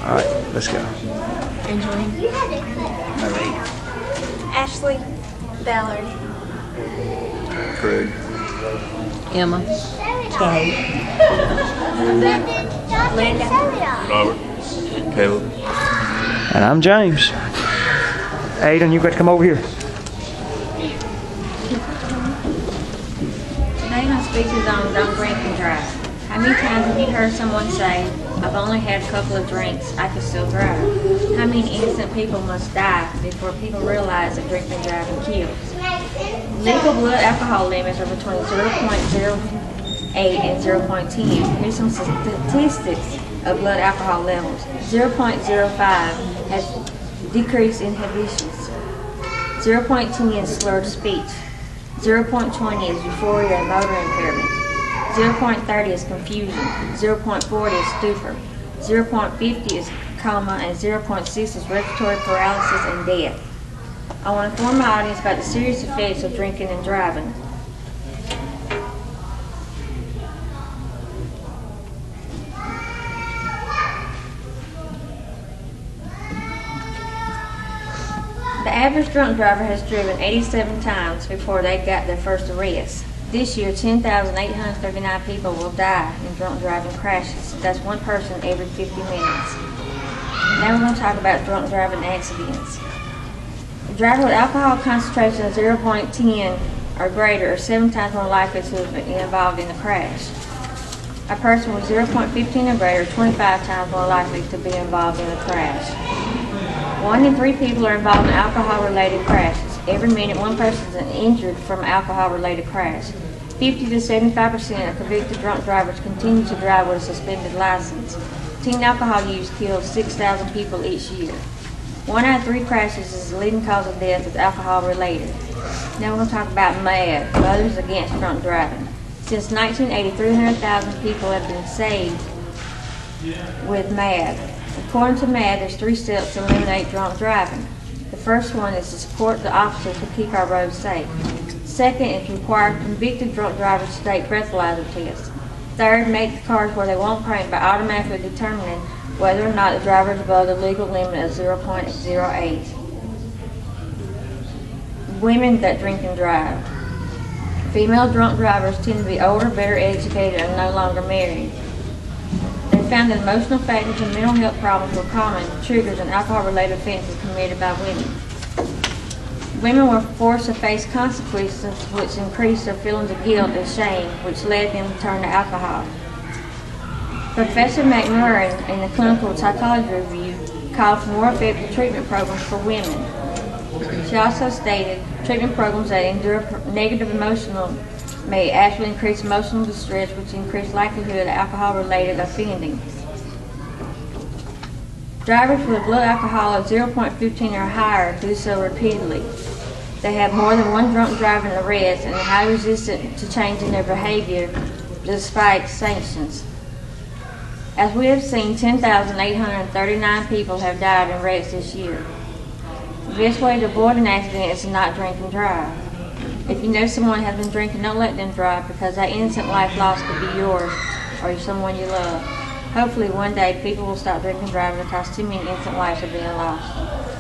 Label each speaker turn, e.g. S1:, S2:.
S1: All right, let's go.
S2: Angeline.
S1: Marie.
S3: Ashley. Valerie.
S1: Craig.
S2: Emma.
S3: Kay.
S2: Linda.
S4: Robert.
S1: Caleb. And I'm James. Aiden, you got to come over here.
S5: Today my speech is on don't drink and drive. How many times have you heard someone say, I've only had a couple of drinks, I can still drive? How many innocent people must die before people realize that drinking and driving kills? Legal blood alcohol limits are between 0.08 and 0.10. Here's some statistics of blood alcohol levels. 0.05 has decreased inhibitions. 0.10 is slurred speech. 0.20 is euphoria and motor impairment. 0.30 is confusion. 0.40 is stupor. 0.50 is coma, and 0.6 is respiratory paralysis and death. I want to inform my audience about the serious effects of drinking and driving. The average drunk driver has driven 87 times before they got their first arrest. This year, 10,839 people will die in drunk driving crashes. That's one person every 50 minutes. Now we're going to talk about drunk driving accidents. A driver with alcohol concentration of 0.10 or greater are 7 times more likely to be involved in a crash. A person with 0.15 or greater are 25 times more likely to be involved in a crash. 1 in 3 people are involved in alcohol-related crashes. Every minute, one person is injured from an alcohol-related crash. 50 to 75% of convicted drunk drivers continue to drive with a suspended license. Teen alcohol use kills 6,000 people each year. 1 out of 3 crashes is the leading cause of death is alcohol-related. Now we're going to talk about MADD, Mothers Against Drunk Driving. Since 1980, 300,000 people have been saved with MADD. According to MADD, there's 3 steps to eliminate drunk driving. The first one is to support the officers to keep our roads safe. Second is require convicted drunk drivers to take breathalyzer tests. Third, make the cars where they won't crank by automatically determining whether or not the driver is above the legal limit of 0.08. Women that drink and drive. Female drunk drivers tend to be older, better educated, and no longer married. They found that emotional factors and mental health problems were common triggers in alcohol-related offenses committed by women. Women were forced to face consequences which increased their feelings of guilt and shame, which led them to turn to alcohol. Professor McMurrin, in the Clinical Psychology Review, called for more effective treatment programs for women. She also stated treatment programs that endure negative emotional may actually increase emotional distress, which increase likelihood of alcohol-related offending. Drivers with blood alcohol of 0.15 or higher do so repeatedly. They have more than one drunk driving arrest and are highly resistant to changing their behavior despite sanctions. As we have seen, 10,839 people have died in wrecks this year. The best way to avoid an accident is to not drink and drive. If you know someone has been drinking, don't let them drive because that innocent life lost could be yours or someone you love. Hopefully one day people will stop drinking and driving because too many innocent lives are being lost.